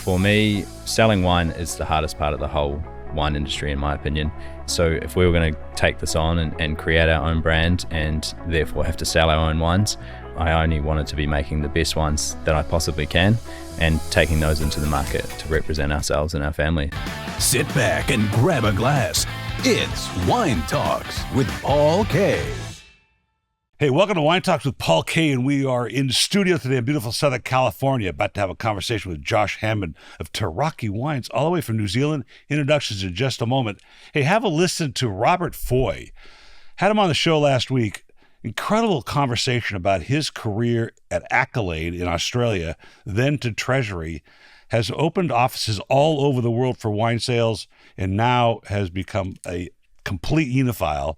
For me, selling wine is the hardest part of the whole wine industry, in my opinion. So if we were going to take this on and create our own brand and therefore have to sell our own wines, I only wanted to be making the best wines that I possibly can and taking those into the market to represent ourselves and our family. Sit back and grab a glass. It's Wine Talks with Paul K. Hey, welcome to Wine Talks with Paul K, and we are in studio today in beautiful Southern California, about to have a conversation with Josh Hammond of Tiraki Wines, all the way from New Zealand. Introductions in just a moment. Hey, have a listen to Robert Foy. Had him on the show last week. Incredible conversation about his career at Accolade in Australia, then to Treasury, has opened offices all over the world for wine sales, and now has become a complete enophile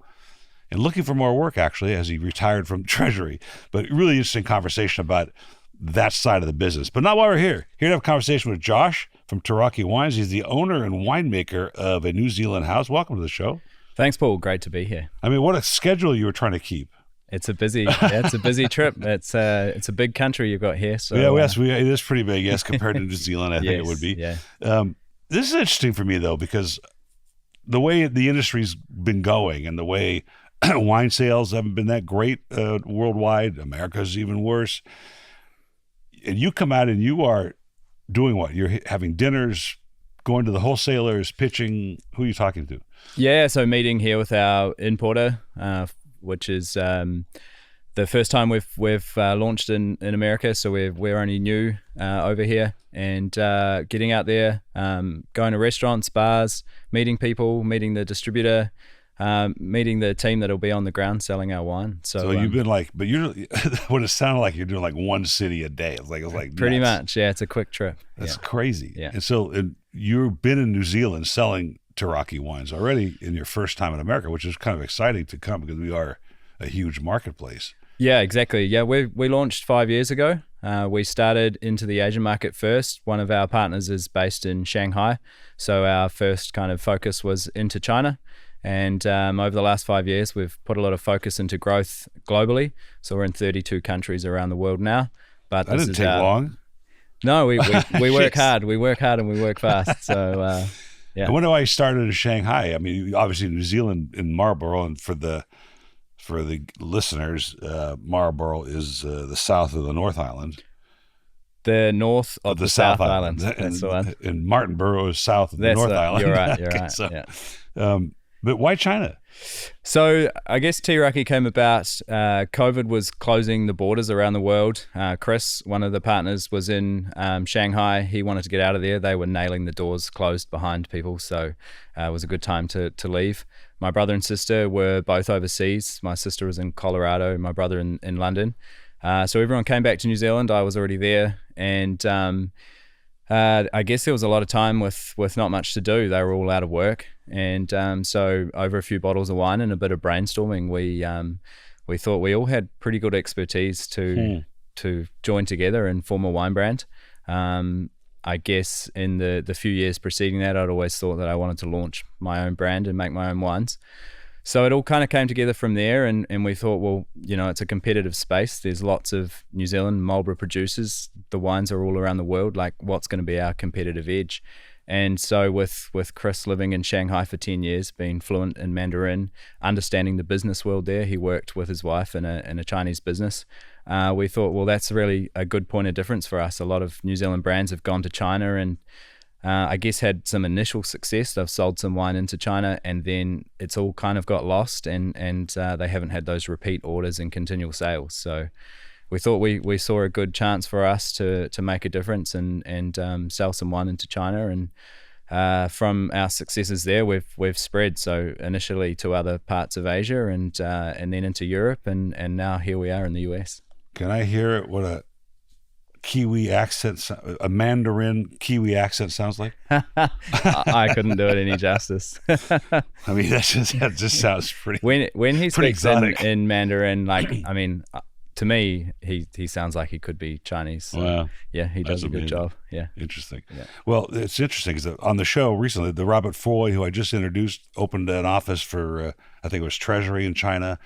and looking for more work, actually, as he retired from Treasury. But really interesting conversation about that side of the business. But not while we're here. Here to have a conversation with Josh from Tiraki Wines. He's the owner and winemaker of a New Zealand house. Welcome to the show. Thanks, Paul. Great to be here. I mean, what a schedule you were trying to keep. It's a busy trip. It's a big country you've got here. So yes, it is pretty big. Yes, compared to New Zealand, I think it would be. Yeah. This is interesting for me though, because the way the industry's been going and the way wine sales haven't been that great worldwide. America's even worse. And you come out and you are doing what? You're having dinners, going to the wholesalers, pitching. Who are you talking to? Yeah, so meeting here with our importer, which is the first time we've launched in America. So we're only new over here, and getting out there, going to restaurants, bars, meeting people, meeting the distributor, meeting the team that'll be on the ground selling our wine. So you've been but you're what it sounded like you're doing like one city a day. It was like pretty nuts. much. Yeah, it's a quick trip. That's crazy. Yeah. And so you've been in New Zealand selling Tiraki wines already in your first time in America, which is kind of exciting to come because we are a huge marketplace. Yeah, exactly. Yeah, we launched 5 years ago. We started into the Asian market first. One of our partners is based in Shanghai, so our first kind of focus was into China. And over the last 5 years, we've put a lot of focus into growth globally. So we're in 32 countries around the world now. But that didn't take long. No, we work hard. We work hard and we work fast. So yeah. I wonder why you started in Shanghai. I mean, obviously New Zealand in Marlborough, and for the listeners, Marlborough is the south of the North Island. The north of the South Island. That's the one. And Martinborough is south of the North Island. You're right. You're okay, right. So, yeah. But why China? So I guess Tiraki came about, COVID was closing the borders around the world. Chris, one of the partners, was in Shanghai. He wanted to get out of there. They were nailing the doors closed behind people. So it was a good time to leave. My brother and sister were both overseas. My sister was in Colorado, my brother in London. So everyone came back to New Zealand. I was already there. And I guess there was a lot of time with not much to do. They were all out of work. And so over a few bottles of wine and a bit of brainstorming, we thought we all had pretty good expertise to join together and form a wine brand. I guess in the few years preceding that, I'd always thought that I wanted to launch my own brand and make my own wines. So it all kind of came together from there, and we thought, well, it's a competitive space. There's lots of New Zealand Marlborough producers. The wines are all around the world. Like, what's going to be our competitive edge? And so with Chris living in Shanghai for 10 years, being fluent in Mandarin, understanding the business world there, he worked with his wife in a Chinese business. We thought, well, that's really a good point of difference for us. A lot of New Zealand brands have gone to China and I guess had some initial success. They've sold some wine into China, and then it's all kind of got lost, and they haven't had those repeat orders and continual sales. So we thought we saw a good chance for us to make a difference and sell some wine into China. And from our successes there, we've spread. So initially to other parts of Asia, and then into Europe, and now here we are in the US. Can I hear what a Kiwi accent, a Mandarin Kiwi accent sounds like? I couldn't do it any justice. I mean, that just sounds pretty. When he speaks in Mandarin, I to me, he sounds like he could be Chinese. So, wow. Yeah, he does a good job. Yeah. Interesting. Yeah. Well, it's interesting because on the show recently, the Robert Foy, who I just introduced, opened an office for, I think it was Treasury in China,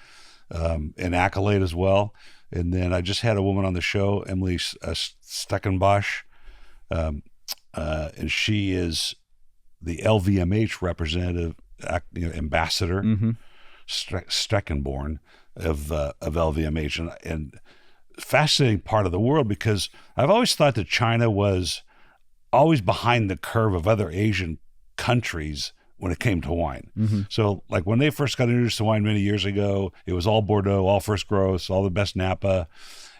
and Accolade as well. And then I just had a woman on the show, Emily Steckenbosch, and she is the LVMH representative, ambassador, Steckenborn of LVMH, and fascinating part of the world, because I've always thought that China was always behind the curve of other Asian countries when it came to wine. So like when they first got introduced to wine many years ago, it was all Bordeaux, all first growth, all the best Napa.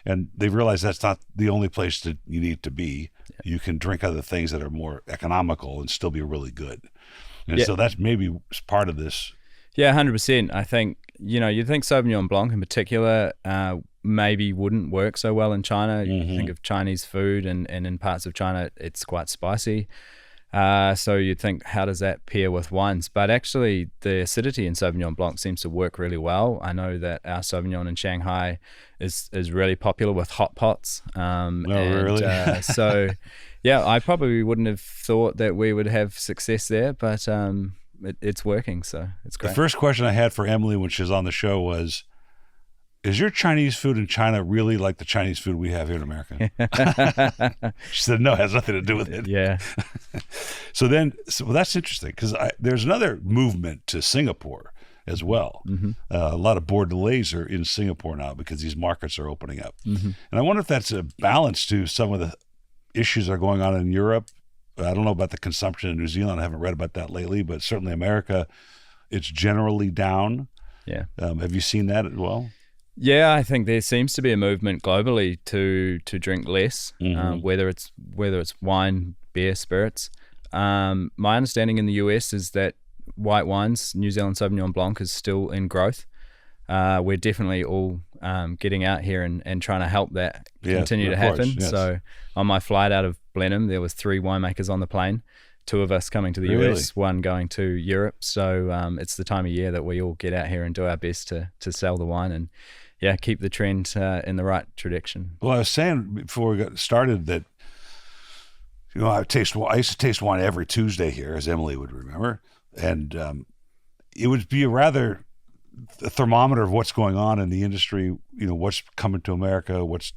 And they realized that's not the only place that you need to be. You can drink other things that are more economical and still be really good. And so that's maybe part of this. Yeah, 100%. I think, you'd think Sauvignon Blanc in particular maybe wouldn't work so well in China. You think of Chinese food, and in parts of China, it's quite spicy. So you'd think, how does that pair with wines? But actually, the acidity in Sauvignon Blanc seems to work really well. I know that our Sauvignon in Shanghai is really popular with hot pots. Really? So, yeah, I probably wouldn't have thought that we would have success there, but it's working, so it's great. The first question I had for Emily when she was on the show was, is your Chinese food in China really like the Chinese food we have here in America? She said, no, it has nothing to do with it. Yeah. So that's interesting, because there's another movement to Singapore as well. A lot of Bordelais are in Singapore now because these markets are opening up. And I wonder if that's a balance to some of the issues that are going on in Europe. I don't know about the consumption in New Zealand. I haven't read about that lately, but certainly America, it's generally down. Yeah. Have you seen that as well? Yeah, I think there seems to be a movement globally to drink less, whether it's wine, beer, spirits. My understanding in the US is that white wines, New Zealand Sauvignon Blanc, is still in growth. We're definitely all getting out here and trying to help that continue to happen. Yes. So on my flight out of Blenheim, there was 3 winemakers on the plane, 2 of us coming to the US, 1 going to Europe. So it's the time of year that we all get out here and do our best to sell the wine and keep the trend in the right direction. Well, I was saying before we got started that, I used to taste wine every Tuesday here, as Emily would remember. And it would be a thermometer of what's going on in the industry, what's coming to America, what's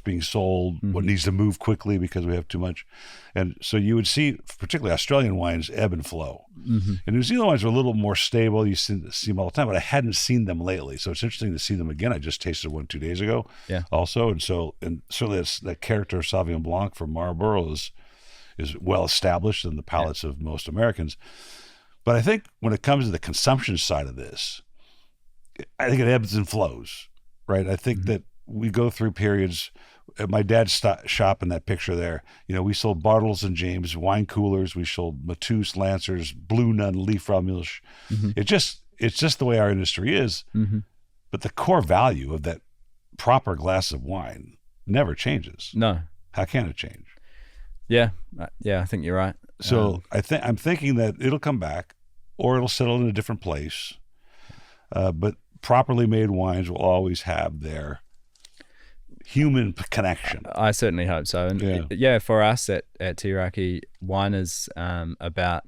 being sold, what needs to move quickly because we have too much. And so you would see, particularly Australian wines, ebb and flow. And New Zealand wines are a little more stable. You see them all the time, but I hadn't seen them lately. So it's interesting to see them again. I just tasted one 2 days ago also. And certainly that character of Sauvignon Blanc from Marlborough is well established in the palates of most Americans. But I think when it comes to the consumption side of this, I think it ebbs and flows, right? I think that we go through periods. At my dad's shop in that picture there, we sold Bartles and James wine coolers. We sold Matus, Lancers, Blue Nun, Leaf Milch. It's just the way our industry is. But the core value of that proper glass of wine never changes. No. How can it change? Yeah, I think you're right. So I'm thinking that it'll come back, or it'll settle in a different place. But properly made wines will always have their human connection. I certainly hope so. And for us at Tiraki, wine is about,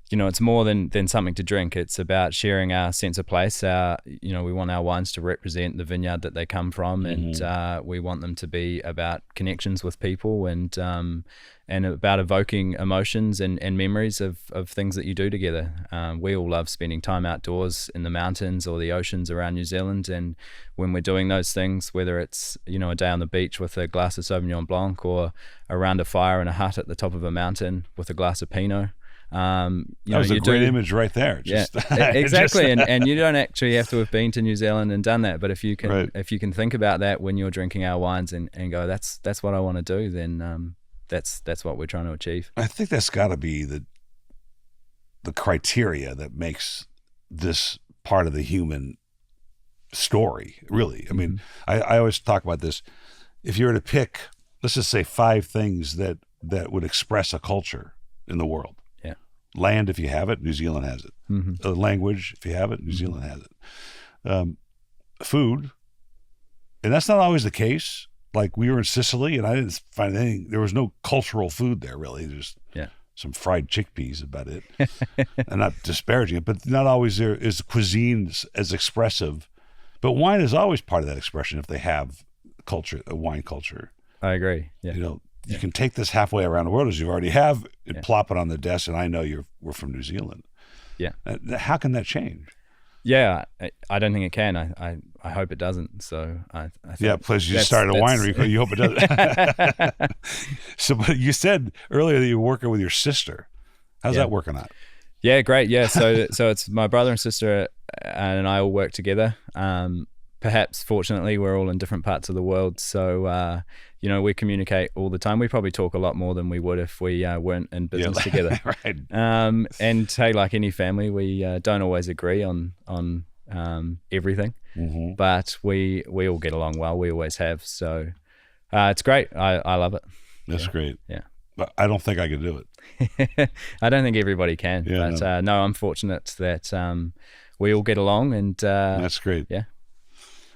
it's more than something to drink. It's about sharing our sense of place. We want our wines to represent the vineyard that they come from, and we want them to be about connections with people and about evoking emotions and memories of things that you do together. We all love spending time outdoors in the mountains or the oceans around New Zealand, and when we're doing those things, whether it's a day on the beach with a glass of Sauvignon Blanc or around a fire in a hut at the top of a mountain with a glass of Pinot. That was a great image right there. Exactly. And you don't actually have to have been to New Zealand and done that, but if you can think about that when you're drinking our wines and go, that's what I want to do, then that's what we're trying to achieve. I think that's got to be the criteria that makes this part of the human story, really. I mean, I always talk about this. If you were to pick, let's just say 5 things that would express a culture in the world. Land, if you have it, New Zealand has it. Language, if you have it, New Zealand has it. Food, and that's not always the case. Like we were in Sicily, and I didn't find anything. There was no cultural food there, really. Just some fried chickpeas, about it. I'm not disparaging it, but not always there is cuisine as expressive. But wine is always part of that expression if they have culture, a wine culture. I agree. Yeah. you can take this halfway around the world as you already have, and plop it on the desk, and I know we're from New Zealand. Yeah. How can that change? Yeah, I don't think it can. I hope it doesn't. So I think plus you started a winery. You hope it doesn't. So, but you said earlier that you were working with your sister. How's that working out? Yeah, great. Yeah, so it's my brother and sister and I all work together. Perhaps fortunately we're all in different parts of the world, so we communicate all the time. We probably talk a lot more than we would if we weren't in business together. Right. And hey, like any family, we don't always agree on everything, but we all get along well. We always have. So it's great. I love it. That's great. Yeah. But I don't think I could do it. I don't think everybody can. Yeah, but no, I'm fortunate that we all get along, and that's great. Yeah.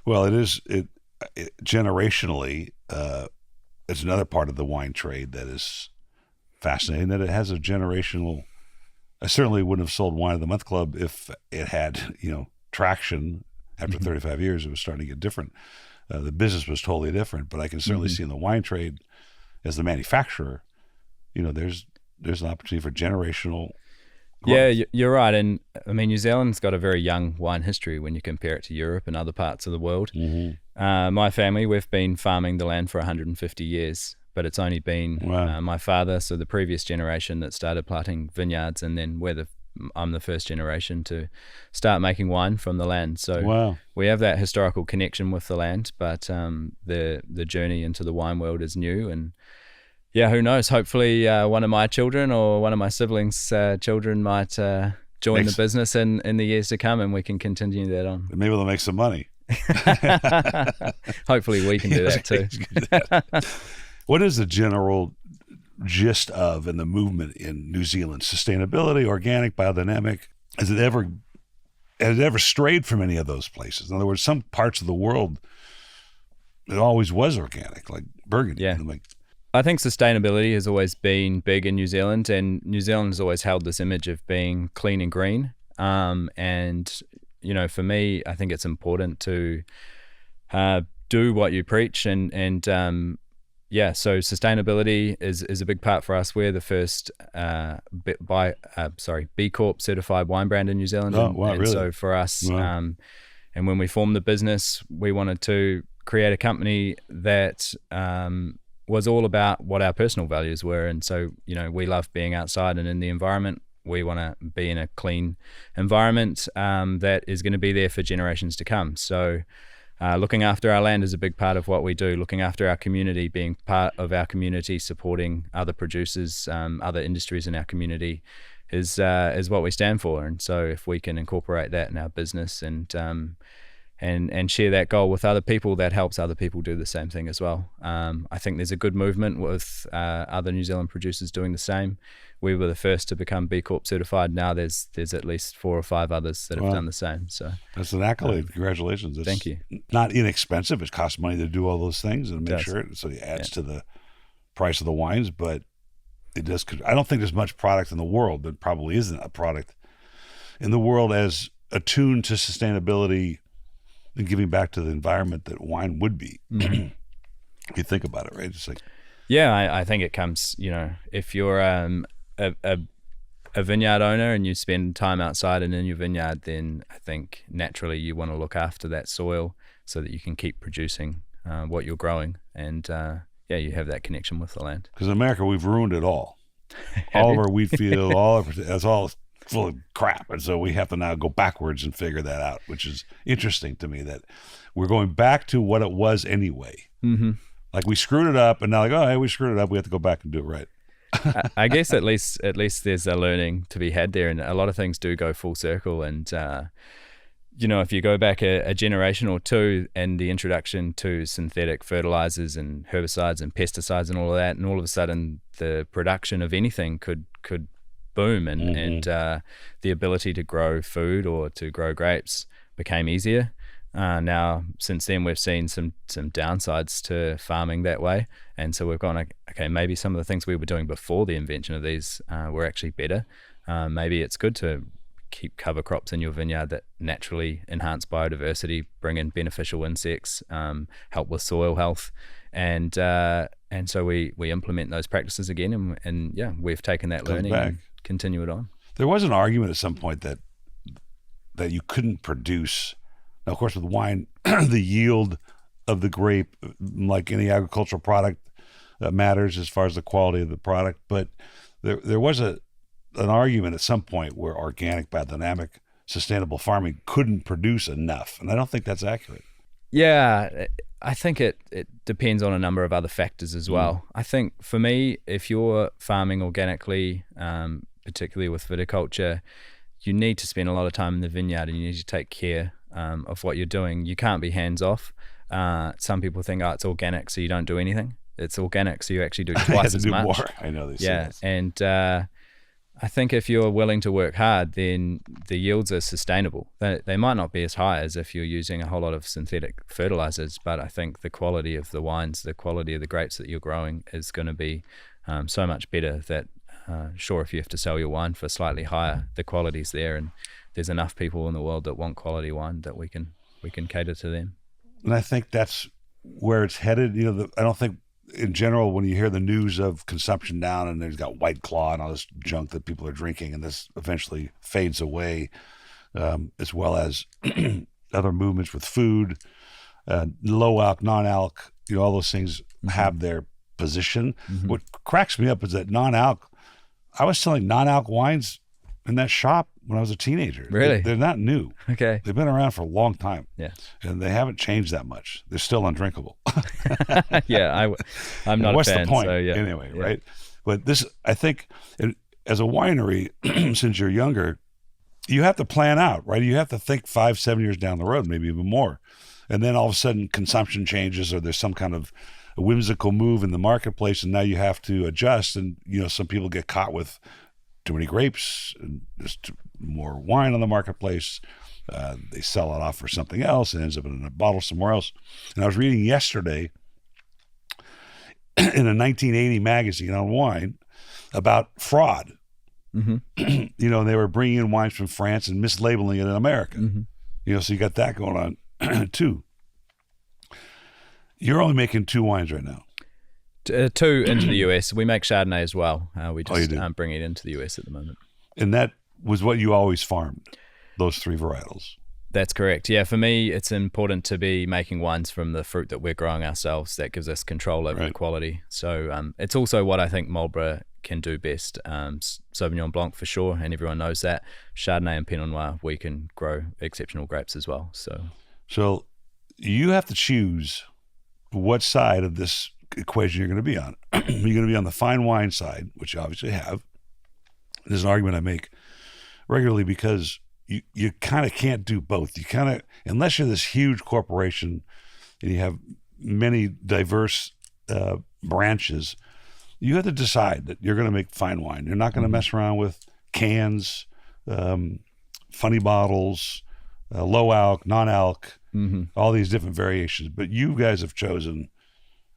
Well, it generationally, it's another part of the wine trade that is fascinating, that it has a generational. I certainly wouldn't have sold Wine of the Month Club if it had, traction. After 35 years, it was starting to get different. The business was totally different, but I can certainly see in the wine trade, as the manufacturer, there's an opportunity for generational growth. Yeah, you're right. And I mean, New Zealand's got a very young wine history when you compare it to Europe and other parts of the world. My family, we've been farming the land for 150 years, but it's only been my father, so the previous generation, that started planting vineyards, and then I'm the first generation to start making wine from the land. So we have that historical connection with the land, but the journey into the wine world is new. And yeah, who knows? Hopefully one of my children or one of my siblings' children might join the business in the years to come, and we can continue that on. Maybe they'll make some money. Hopefully we can do that too. What is the general gist of and the movement in New Zealand? Sustainability, organic, biodynamic. Has it ever strayed from any of those places? In other words, some parts of the world, it always was organic, like Burgundy. Yeah. I think sustainability has always been big in New Zealand, and New Zealand has always held this image of being clean and green. And for me, I think it's important to do what you preach, and so sustainability is a big part for us. We're the first B Corp certified wine brand in New Zealand. Oh, wow, really? So for us, and when we formed the business, we wanted to create a company that was all about what our personal values were. And so, we love being outside and in the environment. We want to be in a clean environment that is going to be there for generations to come. So looking after our land is a big part of what we do. Looking after our community, being part of our community, supporting other producers, other industries in our community is what we stand for. And so if we can incorporate that in our business and share that goal with other people, that helps other people do the same thing as well. I think there's a good movement with other New Zealand producers doing the same. We were the first to become B Corp certified. Now there's at least 4 or 5 others that have done the same. So that's an accolade. Congratulations. Thank you. Not inexpensive. It costs money to do all those things and make sure it adds to the price of the wines, but it does. I don't think there's much product in the world. There probably isn't a product in the world as attuned to sustainability and giving back to the environment that wine would be. If you think about it, right? It's like, I think it comes, if you're a vineyard owner and you spend time outside and in your vineyard, then I think naturally you want to look after that soil so that you can keep producing what you're growing. And you have that connection with the land. Because in America, we've ruined it all. All of our wheat field, that's all full of crap, and so we have to now go backwards and figure that out, which is interesting to me, that we're going back to what it was anyway. Like we screwed it up, and now hey, we screwed it up, we have to go back and do it right. I guess at least there's a learning to be had there, and a lot of things do go full circle. And if you go back a generation or two, and the introduction to synthetic fertilizers and herbicides and pesticides and all of that, and all of a sudden the production of anything could boom, and the ability to grow food or to grow grapes became easier. Now, since then, we've seen some downsides to farming that way, and so we've gone, okay, maybe some of the things we were doing before the invention of these were actually better. Maybe it's good to keep cover crops in your vineyard that naturally enhance biodiversity, bring in beneficial insects, help with soil health, and so we implement those practices again, and yeah, we've taken that learning and continue it on. There was an argument at some point that you couldn't produce. Now, of course, with wine, the yield of the grape, like any agricultural product, matters as far as the quality of the product. But there was an argument at some point where organic, biodynamic, sustainable farming couldn't produce enough, and I don't think that's accurate. Yeah, I think it depends on a number of other factors as well. I think for me, if you're farming organically, particularly with viticulture, you need to spend a lot of time in the vineyard, and you need to take care of what you're doing. You can't be hands off. Some people think, oh, it's organic, so you don't do anything. It's organic, so you actually do twice as much. More. I know this. Yeah, and I think if you're willing to work hard, then the yields are sustainable. They might not be as high as if you're using a whole lot of synthetic fertilizers, but I think the quality of the wines, the quality of the grapes that you're growing is going to be so much better that, sure, if you have to sell your wine for slightly higher, the quality's there, and there's enough people in the world that want quality wine that we can cater to them. And I think that's where it's headed. You know, I don't think, in general, when you hear the news of consumption down and there's got White Claw and all this junk that people are drinking, and this eventually fades away, as well as other movements with food, low alc, non-alc, you know, all those things have their position. What cracks me up is that non-alc, I was selling non-alc wines in that shop when I was a teenager. Really? They're not new. Okay. They've been around for a long time. Yeah. And they haven't changed that much. They're still undrinkable. Yeah, I'm not What's a fan. the point? So, yeah. Anyway, Yeah. right? But this, I think, as a winery, since you're younger, you have to plan out, right? You have to think 5-7 years down the road, maybe even more. And then all of a sudden consumption changes, or there's some kind of a whimsical move in the marketplace, and now you have to adjust. And, you know, some people get caught with too many grapes and just more wine on the marketplace. They sell it off for something else and ends up in a bottle somewhere else. And I was reading yesterday in a 1980 magazine on wine about fraud. You know, and they were bringing in wines from France and mislabeling it in America. You know, so you got that going on too. You're only making 2 wines right now. 2 into the US. We make Chardonnay as well. We just bring it into the US at the moment. And that was what you always farmed, those 3 varietals. That's correct. Yeah, for me, it's important to be making wines from the fruit that we're growing ourselves. That gives us control over the quality. So it's also what I think Marlborough can do best. Sauvignon Blanc for sure, and everyone knows that. Chardonnay and Pinot Noir, we can grow exceptional grapes as well. So you have to choose what side of this equation you're going to be on. You're going to be on the fine wine side, which you obviously have. There's an argument I make regularly because you kind of can't do both. You kind of, unless you're this huge corporation and you have many diverse branches, you have to decide that you're going to make fine wine. You're not going to mess around with cans, funny bottles, low alc, non-alc, all these different variations. But you guys have chosen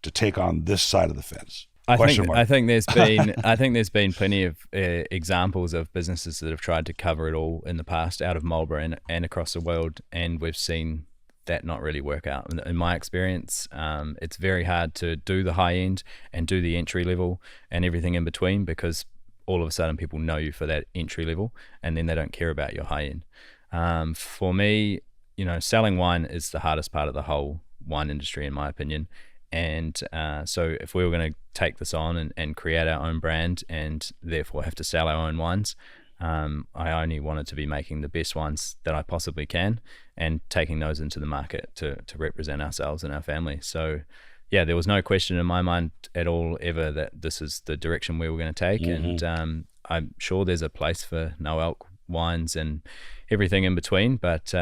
to take on this side of the fence. I think there's been plenty of examples of businesses that have tried to cover it all in the past out of Marlborough and across the world, and we've seen that not really work out. In my experience, it's very hard to do the high end and do the entry level and everything in between, because all of a sudden people know you for that entry level and then they don't care about your high end. For me, you know, selling wine is the hardest part of the whole wine industry, in my opinion. And so if we were going to take this on and create our own brand and therefore have to sell our own wines, I only wanted to be making the best wines that I possibly can and taking those into the market to represent ourselves and our family. So yeah, there was no question in my mind at all ever that this is the direction we were going to take. And I'm sure there's a place for no alc wines and everything in between, but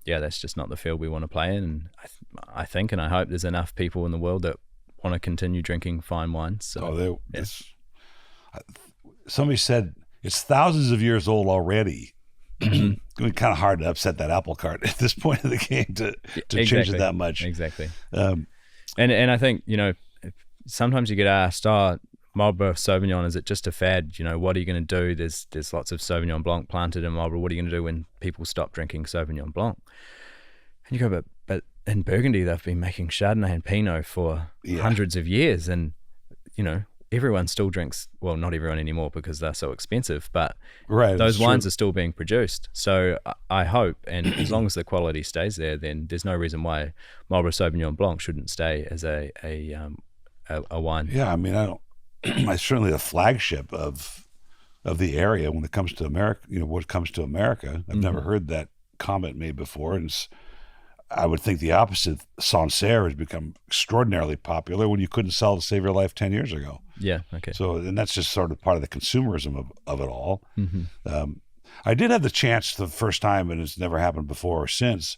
yeah, that's just not the field we want to play in. And I think and I hope there's enough people in the world that want to continue drinking fine wines. So somebody said it's thousands of years old already. It's going to be kind of hard to upset that apple cart at this point of the game to change it that much. Exactly. And I think, you know, sometimes you get asked, Marlborough Sauvignon, is it just a fad? You know, what are you going to do? There's lots of Sauvignon Blanc planted in Marlborough. What are you going to do when people stop drinking Sauvignon Blanc? And you go, but in Burgundy, they've been making Chardonnay and Pinot for hundreds of years. And, everyone still drinks, well, not everyone anymore because they're so expensive, but those wines are still being produced. So I hope, and as long as the quality stays there, then there's no reason why Marlborough Sauvignon Blanc shouldn't stay as a wine. Yeah, I mean, it's certainly the flagship of the area when it comes to America. What comes to America, I've never heard that comment made before, and I would think the opposite. Sancerre has become extraordinarily popular when you couldn't sell to save your life 10 years ago. Yeah, okay. So, and that's just sort of part of the consumerism of it all. I did have the chance the first time, and it's never happened before or since,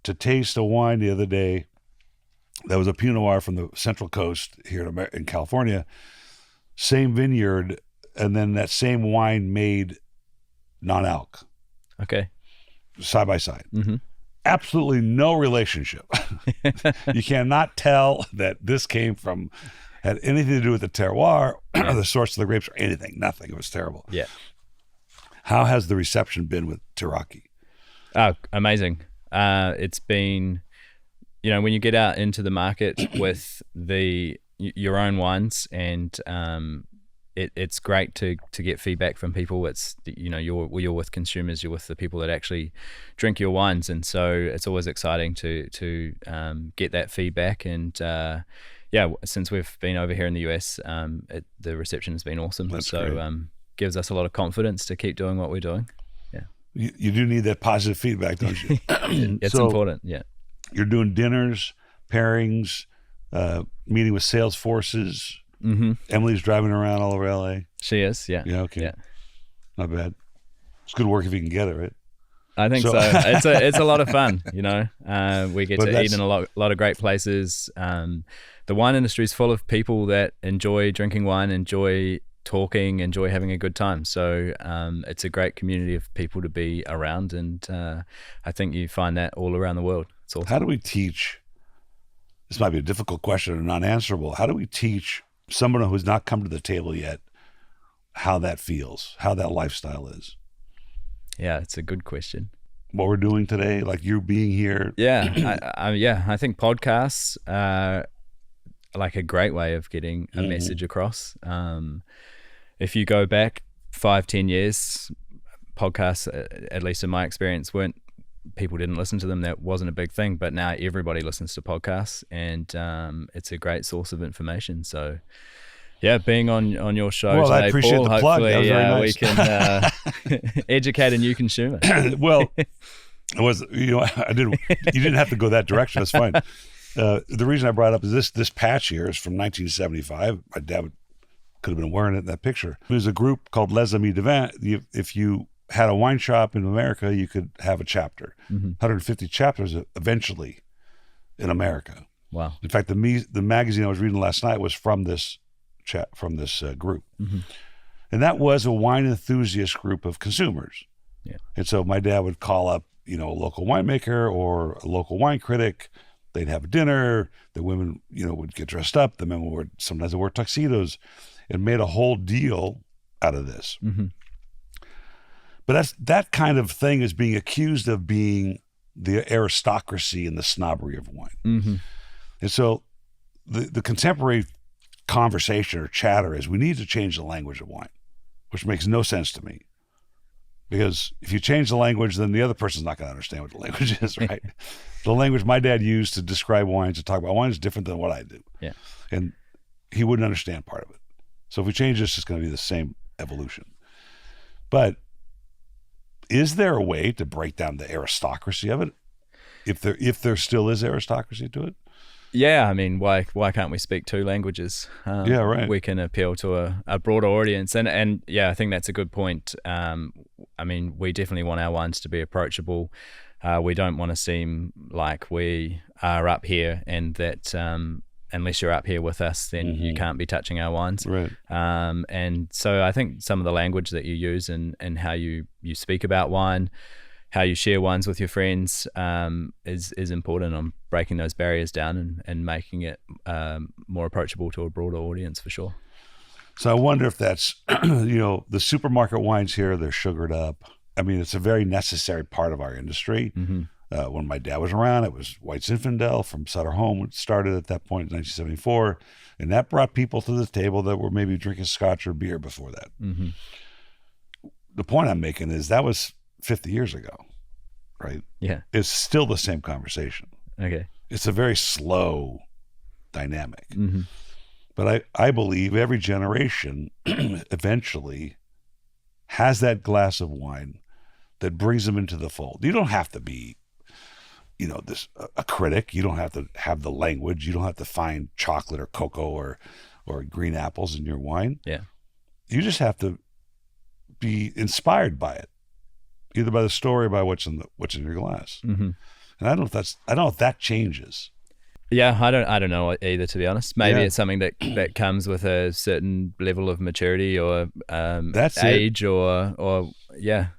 to taste a wine the other day that was a Pinot Noir from the Central Coast here in California, same vineyard, and then that same wine made non-alc. Okay. Side by side. Absolutely no relationship. You cannot tell that this had anything to do with the terroir or the source of the grapes or anything. Nothing. It was terrible. Yeah. How has the reception been with Tiraki? Oh, amazing. It's been, when you get out into the market with your own wines, and it's great to get feedback from people. It's, you're with consumers, you're with the people that actually drink your wines, and so it's always exciting to get that feedback. And since we've been over here in the US, the reception has been awesome. That's great. Gives us a lot of confidence to keep doing what we're doing. Yeah, you do need that positive feedback, don't you? It's important. Yeah, you're doing dinners, pairings, meeting with sales forces. Emily's driving around all over LA. She is. Yeah. Yeah. Okay. Yeah. Not bad. It's good work if you can get it, right? I think so. It's a lot of fun. We get to eat in a lot of great places. The wine industry is full of people that enjoy drinking wine, enjoy talking, enjoy having a good time. So it's a great community of people to be around, and I think you find that all around the world. It's awesome. How do we teach? This might be a difficult question and non-answerable. How do we teach someone who's not come to the table yet how that feels, how that lifestyle is? Yeah, it's a good question. What we're doing today, like you being here. Yeah, I think podcasts are like a great way of getting a message across. If you go back 5-10 years, podcasts, at least in my experience, people didn't listen to them. That wasn't a big thing, but now everybody listens to podcasts, and it's a great source of information. So yeah, being on your show today, I appreciate Paul, the plug. hopefully nice. we can educate a new consumer. Well, it was, you didn't have to go that direction. That's fine. The reason I brought up is this patch here is from 1975. My dad could have been wearing it in that picture. There's a group called Les Amis de Vin. If you had a wine shop in America, you could have a chapter. 150 chapters eventually in America. Wow. In fact, the magazine I was reading last night was from this group. And that was a wine enthusiast group of consumers. Yeah. And so my dad would call up, a local winemaker or a local wine critic. They'd have a dinner. The women, would get dressed up. The men sometimes they wore tuxedos, and made a whole deal out of this. But that kind of thing is being accused of being the aristocracy and the snobbery of wine. And so the contemporary conversation or chatter is we need to change the language of wine, which makes no sense to me. Because if you change the language, then the other person's not going to understand what the language is, right? The language my dad used to describe wines, to talk about wine, is different than what I do. Yeah. And he wouldn't understand part of it. So if we change this, it's going to be the same evolution. But is there a way to break down the aristocracy of it? If there still is aristocracy to it? Yeah, I mean, why can't we speak two languages? Yeah, right. We can appeal to a broader audience, and yeah, I think that's a good point. I mean, we definitely want our wines to be approachable. We don't want to seem like we are up here, and that unless you're up here with us, then you can't be touching our wines. Right. And so I think some of the language that you use and how you speak about wine, how you share wines with your friends, is important on breaking those barriers down and making it more approachable to a broader audience, for sure. So I wonder if that's, the supermarket wines here, they're sugared up. I mean, it's a very necessary part of our industry. When my dad was around, it was White Zinfandel from Sutter Home, which started at that point in 1974. And that brought people to the table that were maybe drinking scotch or beer before that. Mm-hmm. The point I'm making is that was 50 years ago, right? Yeah. It's still the same conversation. Okay. It's a very slow dynamic. Mm-hmm. But I believe every generation eventually has that glass of wine that brings them into the fold. You don't have to be, a critic. You don't have to have the language. You don't have to find chocolate or cocoa or green apples in your wine. Yeah. You just have to be inspired by it, either by the story or by what's in your glass. Mm-hmm. And I don't know if that changes. Yeah, I don't know either, to be honest. Maybe Yeah. it's something that comes with a certain level of maturity or That's age, or yeah.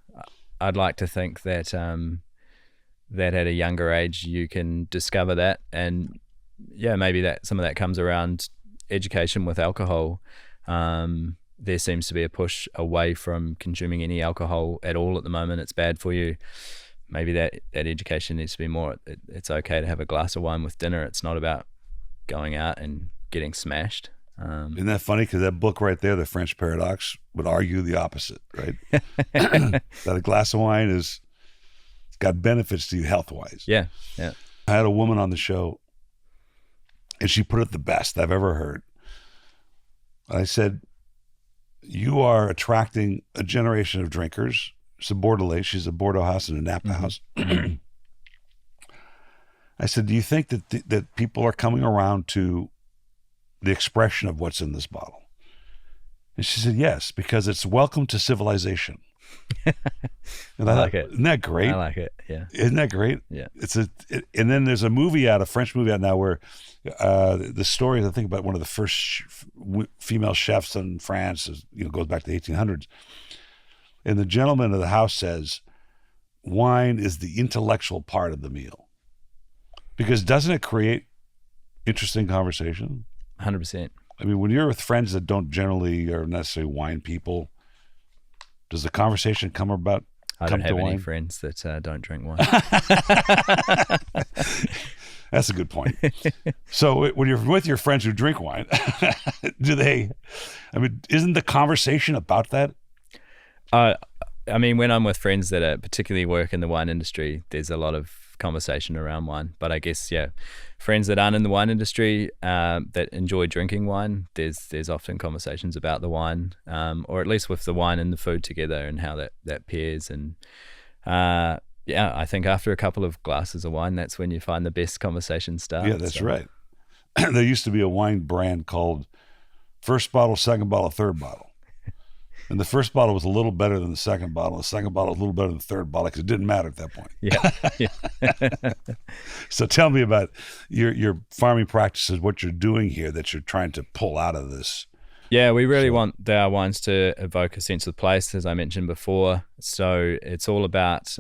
I'd like to think that that at a younger age you can discover that, and yeah, maybe that some of that comes around education with alcohol. There seems to be a push away from consuming any alcohol at all at the moment. It's bad for you. Maybe that education needs to be more. It's okay to have a glass of wine with dinner. It's not about going out and getting smashed. Isn't that funny? Because that book right there, The French Paradox, would argue the opposite, right? That a glass of wine it's got benefits to you health-wise. Yeah, yeah. I had a woman on the show, and she put it the best I've ever heard. I said, you are attracting a generation of drinkers. It's a Bordelais. She's a Bordeaux house and a Napa house. I said, do you think that people are coming around to the expression of what's in this bottle? And she said, yes, because it's welcome to civilization. And I like it. Isn't that great? I like it. Yeah. Isn't that great? Yeah. And then there's a French movie out now where the story, I think, about one of the first female chefs in France goes back to the 1800s. And the gentleman of the house says, wine is the intellectual part of the meal. Because doesn't it create interesting conversation? 100%. I mean, when you're with friends that don't generally or necessarily wine people, does the conversation come about? I don't have any wine? friends that don't drink wine. That's a good point. So when you're with your friends who drink wine, isn't the conversation about that? I mean, when I'm with friends that particularly work in the wine industry, there's a lot of conversation around wine. But I guess, yeah, friends that aren't in the wine industry that enjoy drinking wine, there's often conversations about the wine, or at least with the wine and the food together and how that pairs. And yeah, I think after a couple of glasses of wine, that's when you find the best conversation starts. Yeah, that's right. There used to be a wine brand called First Bottle, Second Bottle, Third Bottle. And the first bottle was a little better than the second bottle. The second bottle was a little better than the third bottle because it didn't matter at that point. Yeah. So tell me about your farming practices, what you're doing here that you're trying to pull out of this. Yeah, we really want our wines to evoke a sense of place, as I mentioned before. So it's all about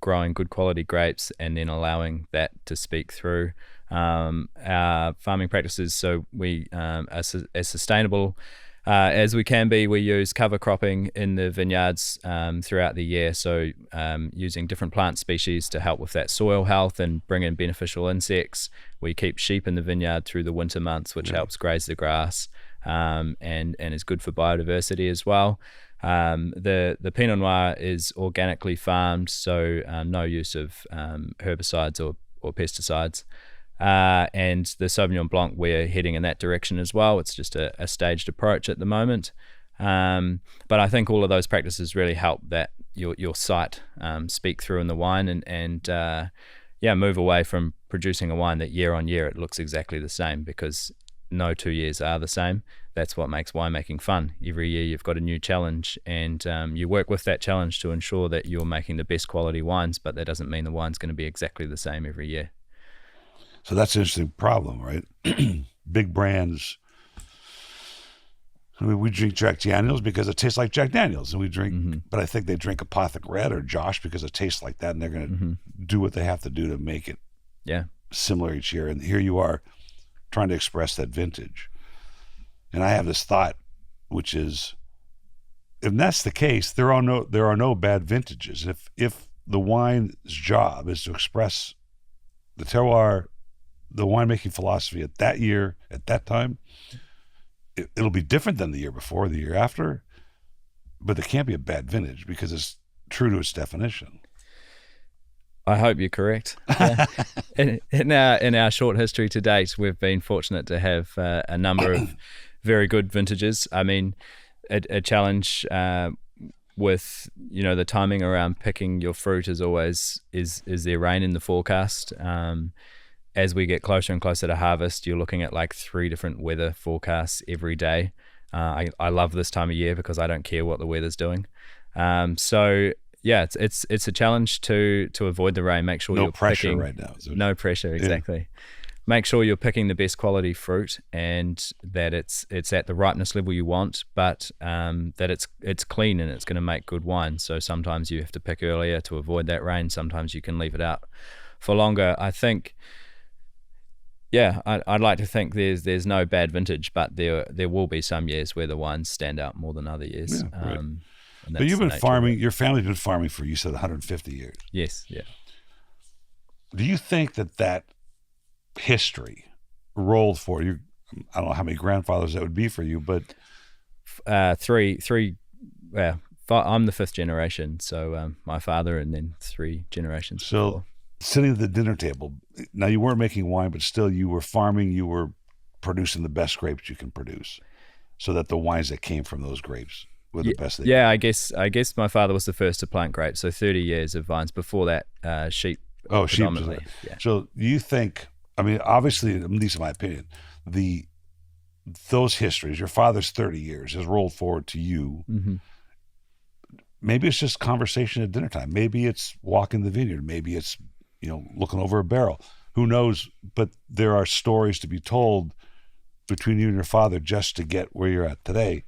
growing good quality grapes and then allowing that to speak through our farming practices. So we are as sustainable as we can be. We use cover cropping in the vineyards throughout the year. So using different plant species to help with that soil health and bring in beneficial insects. We keep sheep in the vineyard through the winter months, which helps graze the grass. And is good for biodiversity as well. The Pinot Noir is organically farmed, so no use of herbicides or pesticides. And the Sauvignon Blanc, we're heading in that direction as well. It's just a staged approach at the moment. But I think all of those practices really help that your site speak through in the wine and move away from producing a wine that year on year it looks exactly the same, because no 2 years are the same. That's what makes winemaking fun. Every year you've got a new challenge, and you work with that challenge to ensure that you're making the best quality wines, but that doesn't mean the wine's going to be exactly the same every year. So that's an interesting problem, right? Big brands. I mean, we drink Jack Daniels because it tastes like Jack Daniels, and we drink, but I think they drink Apothic Red or Josh because it tastes like that, and they're going to do what they have to do to make it similar each year. And here you are trying to express that vintage. And I have this thought, which is, if that's the case, there are no bad vintages. If the wine's job is to express the terroir, the winemaking philosophy at that year, at that time. It'll be different than the year before, the year after, but it can't be a bad vintage because it's true to its definition. I hope you're correct. Yeah. in our short history to date, we've been fortunate to have a number of very good vintages. I mean, a challenge with the timing around picking your fruit is always is there rain in the forecast. As we get closer and closer to harvest, you're looking at like 3 different weather forecasts every day. I love this time of year because I don't care what the weather's doing. So yeah, it's a challenge to avoid the rain. Make sure no you're pressure picking, right now. No pressure, exactly. Yeah. Make sure you're picking the best quality fruit and that it's at the ripeness level you want, but that it's clean and it's going to make good wine. So sometimes you have to pick earlier to avoid that rain. Sometimes you can leave it out for longer. I think. Yeah, I'd like to think there's no bad vintage, but there will be some years where the wines stand out more than other years. Yeah, right. But you've been farming, your family's been farming for, you said, 150 years. Yes, yeah. Do you think that history rolled for you? I don't know how many grandfathers that would be for you, but... Three, well, I'm the 5th generation, so my father and then 3 generations So before. Sitting at the dinner table, now you weren't making wine, but still you were farming, you were producing the best grapes you can produce, so that the wines that came from those grapes were the best. Yeah, I guess my father was the first to plant grapes, so 30 years of vines. Before that, sheep. Oh, sheep. Yeah. So you think, I mean, obviously, at least in my opinion, those histories, your father's 30 years has rolled forward to you. Mm-hmm. Maybe it's just conversation at dinner time. Maybe it's walking the vineyard. Maybe it's looking over a barrel. Who knows? But there are stories to be told between you and your father just to get where you're at today,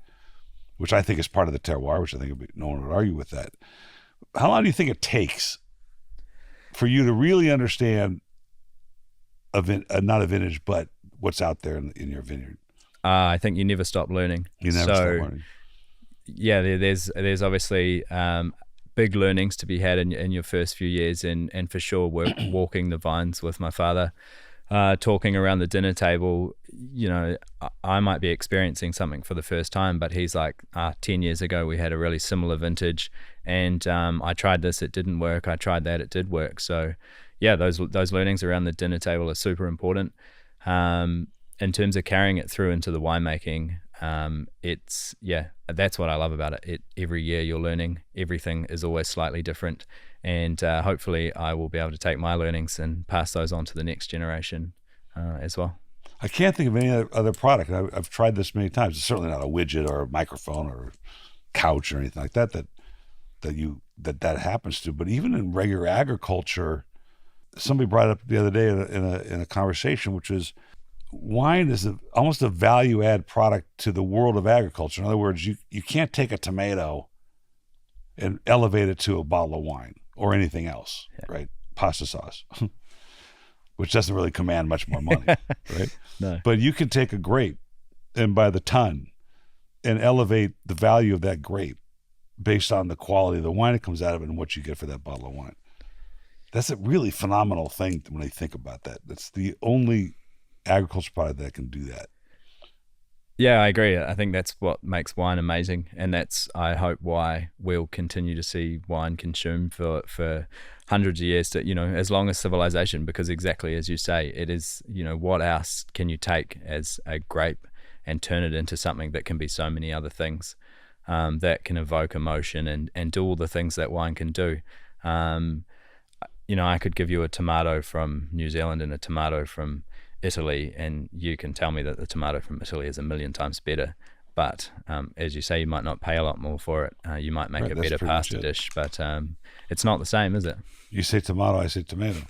which I think is part of the terroir, which I think no one would argue with that. How long do you think it takes for you to really understand not a vintage, but what's out there in your vineyard? I think you never stop learning. You never stop learning. Yeah, there's obviously big learnings to be had in your first few years, and for sure walking the vines with my father, talking around the dinner table. I might be experiencing something for the first time, but he's like, 10 years ago we had a really similar vintage, and I tried this, it didn't work. I tried that, it did work. So yeah, those learnings around the dinner table are super important. In terms of carrying it through into the winemaking, that's what I love about it. Every year you're learning, everything is always slightly different, and hopefully I will be able to take my learnings and pass those on to the next generation as well. I can't think of any other product. I've tried this many times. It's certainly not a widget or a microphone or a couch or anything like that happens to. But even in regular agriculture, somebody brought it up the other day in a conversation, which is wine is almost a value-add product to the world of agriculture. In other words, you can't take a tomato and elevate it to a bottle of wine or anything else, right? Pasta sauce, which doesn't really command much more money, right? No. But you can take a grape and by the ton and elevate the value of that grape based on the quality of the wine that comes out of it and what you get for that bottle of wine. That's a really phenomenal thing when I think about that. That's the only agriculture product that can do that. Yeah, I agree. I think that's what makes wine amazing, and that's, I hope, why we'll continue to see wine consumed for hundreds of years, to as long as civilization, because exactly as you say, it is, what else can you take as a grape and turn it into something that can be so many other things, that can evoke emotion and do all the things that wine can do. I could give you a tomato from New Zealand and a tomato from Italy, and you can tell me that the tomato from Italy is 1,000,000 times better, but as you say, you might not pay a lot more for it. You might make a better pasta dish, but it's not the same, is it? You say tomato, I say tomato.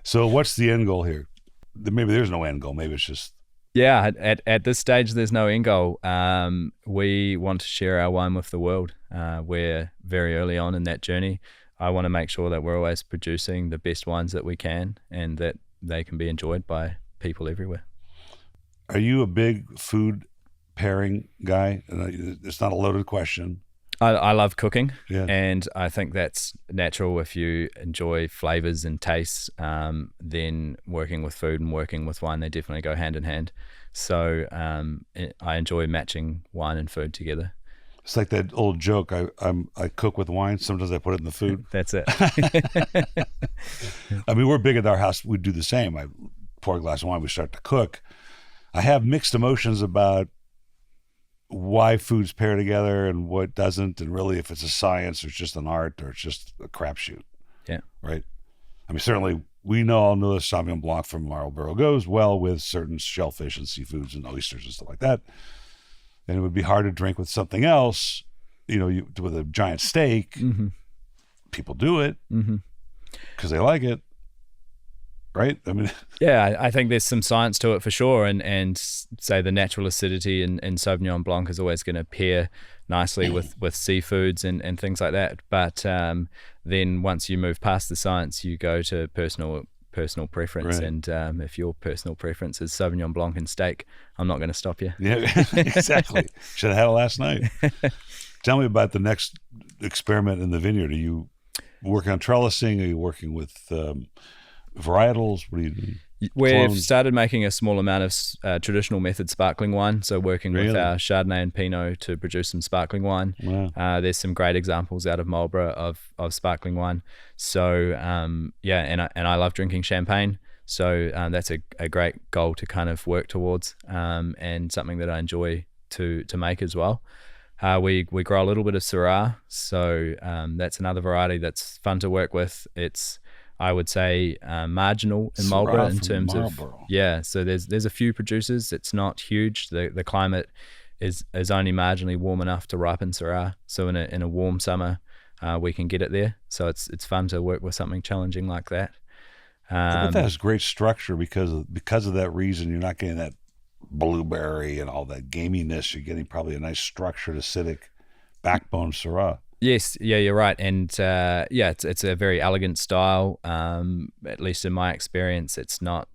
So what's the end goal here? Maybe there's no end goal. Maybe it's just... Yeah, at this stage, there's no end goal. We want to share our wine with the world. We're very early on in that journey. I want to make sure that we're always producing the best wines that we can, and that they can be enjoyed by people everywhere. Are you a big food pairing guy? It's not a loaded question. I love cooking, Yeah. and I think that's natural. If you enjoy flavors and tastes, then working with food and working with wine, they definitely go hand in hand. So I enjoy matching wine and food together. It's like that old joke. I cook with wine. Sometimes I put it in the food. That's it. I mean, we're big at our house. We do the same. I pour a glass of wine. We start to cook. I have mixed emotions about why foods pair together and what doesn't, and really if it's a science or it's just an art or it's just a crapshoot. Yeah. Right. I mean, certainly we all know the Sauvignon Blanc from Marlborough goes well with certain shellfish and seafoods and oysters and stuff like that. And it would be hard to drink with something else, with a giant steak. Mm-hmm. People do it because they like it. Right? I mean, yeah, I think there's some science to it for sure, and say the natural acidity in Sauvignon Blanc is always going to pair nicely with seafoods and things like that. But then once you move past the science, you go to personal preference, right. and if your personal preference is Sauvignon Blanc and steak, I'm not going to stop you. Yeah, exactly. Should have had it last night. Tell me about the next experiment in the vineyard. Are you working on trellising? Are you working with varietals? What do you do? We've started making a small amount of traditional method sparkling wine, so working with our Chardonnay and Pinot to produce some sparkling wine. Wow. There's some great examples out of Marlborough of sparkling wine. So and I love drinking champagne, so that's a great goal to kind of work towards, and something that I enjoy to make as well. We grow a little bit of Syrah, so that's another variety that's fun to work with. It's, I would say, marginal in Marlborough in terms of so there's a few producers. It's not huge. The climate is only marginally warm enough to ripen Syrah. So in a warm summer, we can get it there. So it's fun to work with something challenging like that. I bet that has great structure because of that reason. You're not getting that blueberry and all that gaminess. You're getting probably a nice structured acidic backbone Syrah. Yes, yeah, you're right, and it's a very elegant style. At least in my experience, it's not,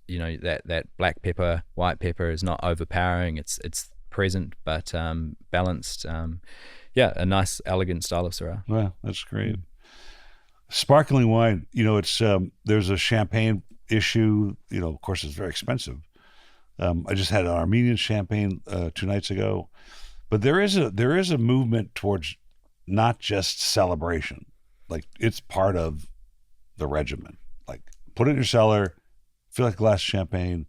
that black pepper, white pepper is not overpowering. It's present but balanced. A nice elegant style of Syrah. Wow, that's great. Sparkling wine, it's there's a champagne issue. Of course, it's very expensive. I just had an Armenian champagne 2 nights ago, but there is a movement towards not just celebration. Like, it's part of the regimen. Like, put it in your cellar, feel like a glass of champagne,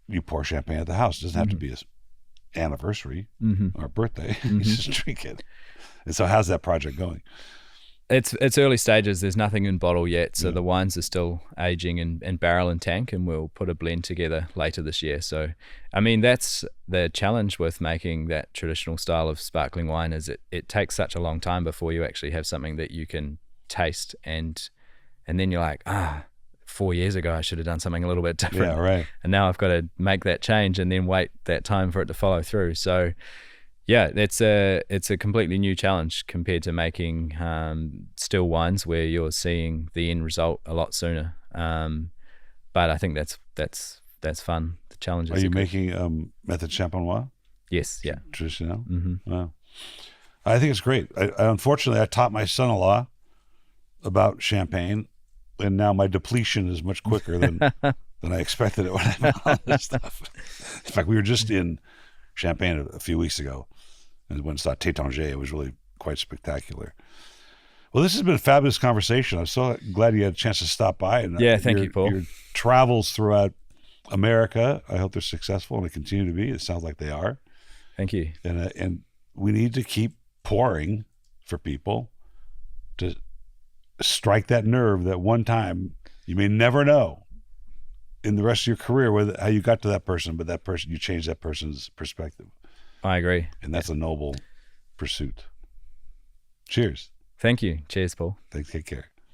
you pour champagne at the house. It doesn't have to be an anniversary or a birthday. You just drink it. And so how's that project going? It's early stages. There's nothing in bottle yet, so the wines are still aging in barrel and tank, and we'll put a blend together later this year. So, I mean, that's the challenge with making that traditional style of sparkling wine, is it takes such a long time before you actually have something that you can taste, and then you're like, 4 years ago I should have done something a little bit different. Yeah, right. And now I've got to make that change and then wait that time for it to follow through. So yeah, it's a completely new challenge compared to making still wines where you're seeing the end result a lot sooner. But I think that's fun. The challenges. Are you making method champenois? Yes. Yeah. Traditional. Mm-hmm. Wow. I think it's great. Unfortunately, I taught my son-in-law about champagne, and now my depletion is much quicker than I expected it when I bought all this stuff. In fact, we were just in Champagne a few weeks ago, and went and saw Tétanger. It was really quite spectacular. Well, this has been a fabulous conversation. I'm so glad you had a chance to stop by. And thank you, Paul. Your travels throughout America, I hope they're successful and they continue to be. It sounds like they are. Thank you. And we need to keep pouring for people to strike that nerve that one time you may never know in the rest of your career how you got to that person, but that person, you changed that person's perspective. I agree. And that's a noble pursuit. Cheers. Thank you. Cheers, Paul. Take care.